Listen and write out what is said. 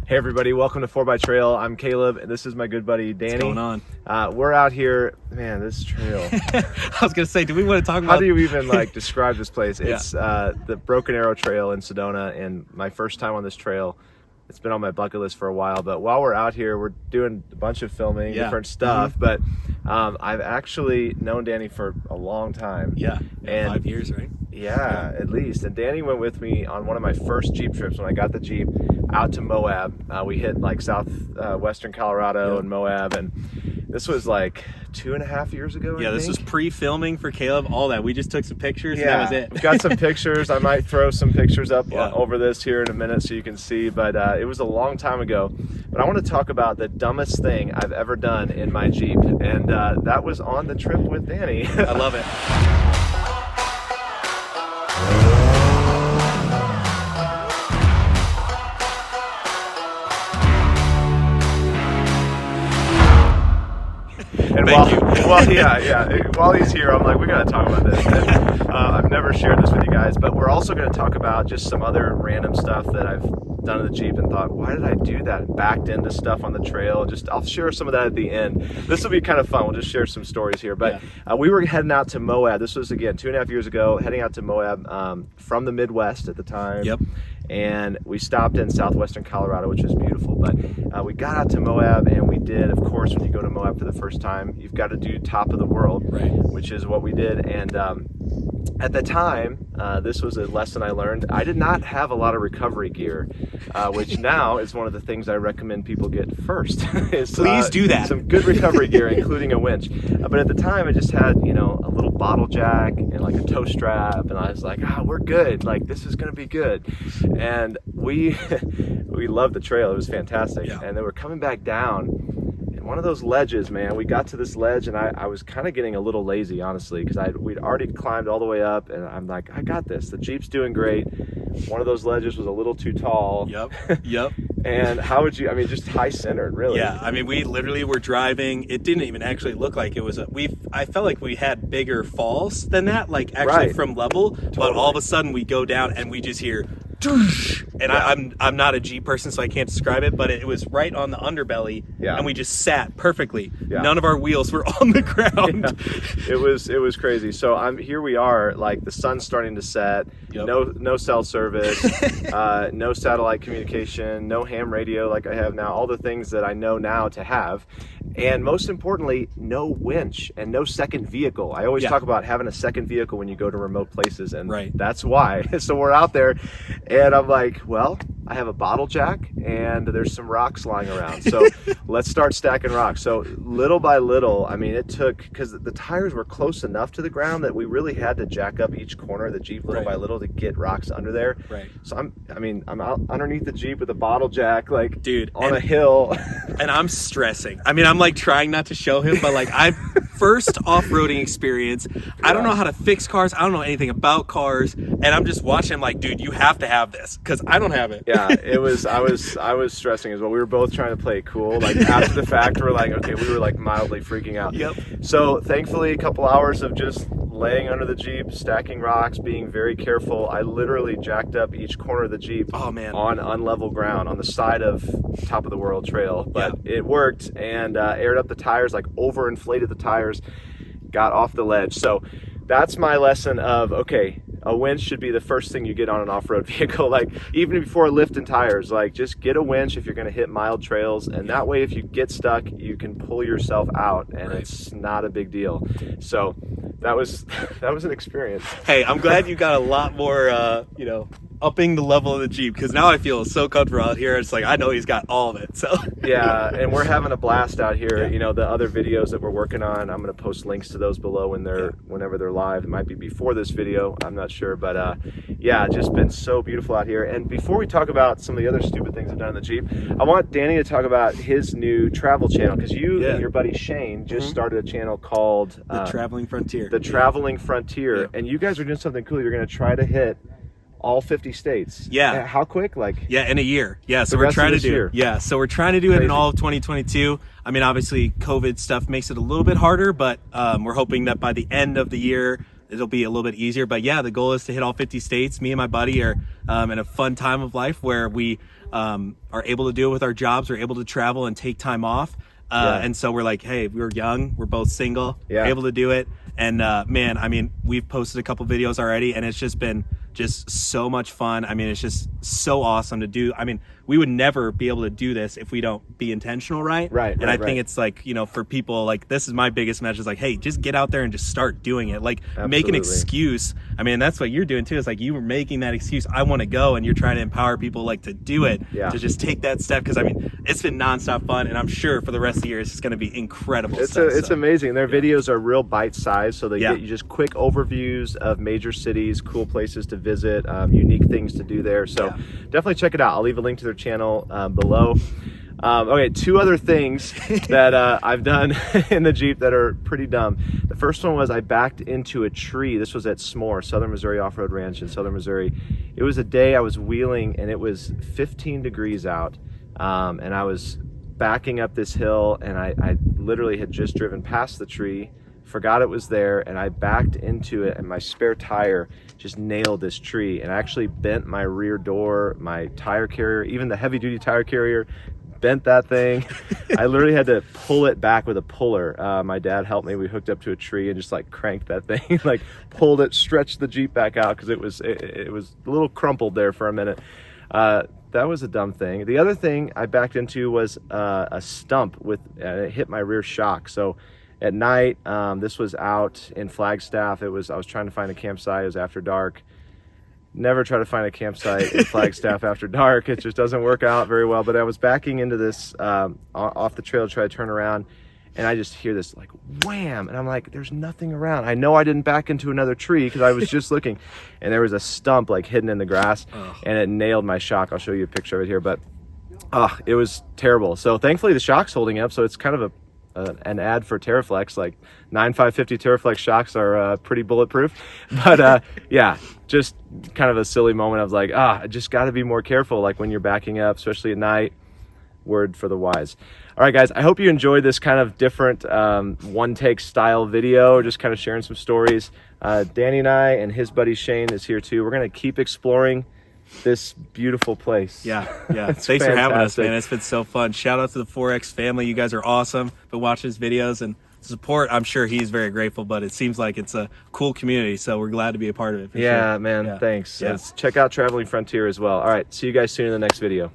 Hey everybody, welcome to 4x Trail. I'm Caleb, and this is my good buddy Danny. What's going on? We're out here, man, this trail. I was going to say, do we want to talk about... How do you even describe this place? Yeah. It's the Broken Arrow Trail in Sedona, and my first time on this trail. It's been on my bucket list for a while, but while we're out here, we're doing a bunch of filming, different stuff, but I've actually known Danny for a long time. Yeah, and 5 years, right? Yeah, at least. And Danny went with me on one of my first Jeep trips when I got the Jeep out to Moab. We hit southwestern Colorado and Moab, and this was 2.5 years ago. Yeah, this was pre-filming for Caleb, all that. We just took some pictures and that was it. We've got some pictures. I might throw some pictures up over this here in a minute so you can see, but it was a long time ago. But I want to talk about the dumbest thing I've ever done in my Jeep, and that was on the trip with Danny. I love it. And while he's here, I'm like, we gotta talk about this. And, I've never shared this with you guys, but we're also gonna talk about just some other random stuff that I've done in the Jeep and thought, why did I do that? Backed into stuff on the trail. I'll share some of that at the end. This will be kind of fun. We'll just share some stories here. But we were heading out to Moab. This was, again, 2.5 years ago, heading out to Moab from the Midwest at the time. Yep. And we stopped in southwestern Colorado, which was beautiful. But we got out to Moab, and we did, of course, when you go to Moab for the first time, you've got to do top of the world, which is what we did. And at the time, this was a lesson I learned. I did not have a lot of recovery gear, which now is one of the things I recommend people get first. Please do that. Some good recovery gear, including a winch. But at the time, I just had, a little bottle jack and a toe strap, and I was like, we're good. This is going to be good. And we loved the trail. It was fantastic. Yeah. And then we're coming back down. One of those ledges, man, we got to this ledge, and I was kind of getting a little lazy, honestly, because we'd already climbed all the way up, and I'm like, I got this. The Jeep's doing great. One of those ledges was a little too tall. Yep. And how would you, just high-centered, really. Yeah, we literally were driving. It didn't even actually look like it was I felt like we had bigger falls than that, from level, but all of a sudden we go down and we just hear, and I'm not a Jeep person, so I can't describe it, but it was right on the underbelly, and we just sat perfectly. None of our wheels were on the ground. It was crazy. So here we are, the sun's starting to set. No cell service, no satellite communication, no ham radio like I have now. All the things that I know now to have, and most importantly, no winch and no second vehicle. I always talk about having a second vehicle when you go to remote places, and that's why. So we're out there. And I'm like, well, I have a bottle jack and there's some rocks lying around. So let's start stacking rocks. So little by little, it took, because the tires were close enough to the ground that we really had to jack up each corner of the Jeep little by little to get rocks under there. So I'm out underneath the Jeep with a bottle jack, dude, on a hill. And I'm stressing. I'm trying not to show him, but I first off-roading experience. I don't know how to fix cars. I don't know anything about cars. And I'm just watching him dude, you have to have this, because I don't have it. Yeah, it was. I was stressing as well. We were both trying to play it cool. After the fact, we're okay, we were mildly freaking out. Yep. So thankfully, a couple hours of just laying under the Jeep, stacking rocks, being very careful. I literally jacked up each corner of the Jeep on unlevel ground on the side of top of the world trail. But it worked, and aired up the tires, overinflated the tires, got off the ledge. So that's my lesson of, okay, a winch should be the first thing you get on an off-road vehicle. Even before lifting tires, just get a winch if you're going to hit mild trails, and that way if you get stuck, you can pull yourself out, and it's not a big deal. So that was an experience. Hey, I'm glad you got a lot more upping the level of the Jeep, because now I feel so comfortable out here. It's I know he's got all of it. So yeah, and we're having a blast out here. The other videos that we're working on, I'm going to post links to those below whenever they're live. It might be before this video, I'm not sure, but just been so beautiful out here. And before we talk about some of the other stupid things I've done in the Jeep, I want Danny to talk about his new travel channel, because you and your buddy Shane just started a channel called The Traveling Frontier. The Traveling Frontier, and you guys are doing something cool. You're going to try to hit all 50 states. Yeah. How quick? In a year. Yeah, so we're trying to do it. Yeah, so we're trying to do it in all of 2022. Obviously COVID stuff makes it a little bit harder, but we're hoping that by the end of the year it'll be a little bit easier. But yeah, the goal is to hit all 50 states. Me and my buddy are in a fun time of life where we are able to do it with our jobs. We're able to travel and take time off. And so we're like, hey, we're young, we're both single, we're able to do it. And man, I mean, we've posted a couple videos already, and it's just been just so much fun. I mean, it's just so awesome to do. I mean, we would never be able to do this if we don't be intentional, right? And I think it's like, you know, for people, like, this is my biggest message, is like, hey, just get out there and just start doing it. Like, make an excuse. I mean, that's what you're doing too. It's like you were making that excuse. I want to go, and you're trying to empower people like to do it, to just take that step. Because I mean, it's been nonstop fun, and I'm sure for the rest of the year it's just going to be incredible. It's amazing. Their videos are real bite sized, so they get you just quick overviews of major cities, cool places to visit, unique things to do there. So definitely check it out. I'll leave a link to their channel below. Okay, two other things that I've done in the Jeep that are pretty dumb. The first one was I backed into a tree. This was at S'more, Southern Missouri Off-Road Ranch in Southern Missouri. It was a day I was wheeling, and it was 15 degrees out, and I was backing up this hill, and I literally had just driven past the tree, forgot it was there, and I backed into it, and my spare tire just nailed this tree, and I actually bent my rear door, my tire carrier, even the heavy duty tire carrier, bent that thing. I literally had to pull it back with a puller. My dad helped me. We hooked up to a tree and just like cranked that thing, like pulled it, stretched the Jeep back out, because it was a little crumpled there for a minute. That was a dumb thing. The other thing I backed into was a stump with it hit my rear shock. So at night, this was out in Flagstaff. I was trying to find a campsite. It was after dark. Never try to find a campsite in Flagstaff after dark. It just doesn't work out very well. But I was backing into this off the trail to try to turn around, and I just hear this like wham, and I'm like, there's nothing around. I know I didn't back into another tree because I was just looking, and there was a stump like hidden in the grass, and it nailed my shock. I'll show you a picture of it here, but it was terrible. So thankfully the shock's holding up, so it's kind of an ad for Terraflex. Like 9550 Terraflex shocks are pretty bulletproof, but yeah, just kind of a silly moment. I was like, I just got to be more careful, like when you're backing up, especially at night. Word for the wise. All right, guys, I hope you enjoyed this kind of different one take style video, just kind of sharing some stories. Danny and I, and his buddy Shane is here too. We're going to keep exploring this beautiful place. Yeah. Thanks for having us, man. It's been so fun. Shout out to the 4X family. You guys are awesome. Been watching his videos and support. I'm sure he's very grateful, but it seems like it's a cool community, so we're glad to be a part of it. Man, thanks. Check out Traveling Frontier as well. All right, see you guys soon in the next video.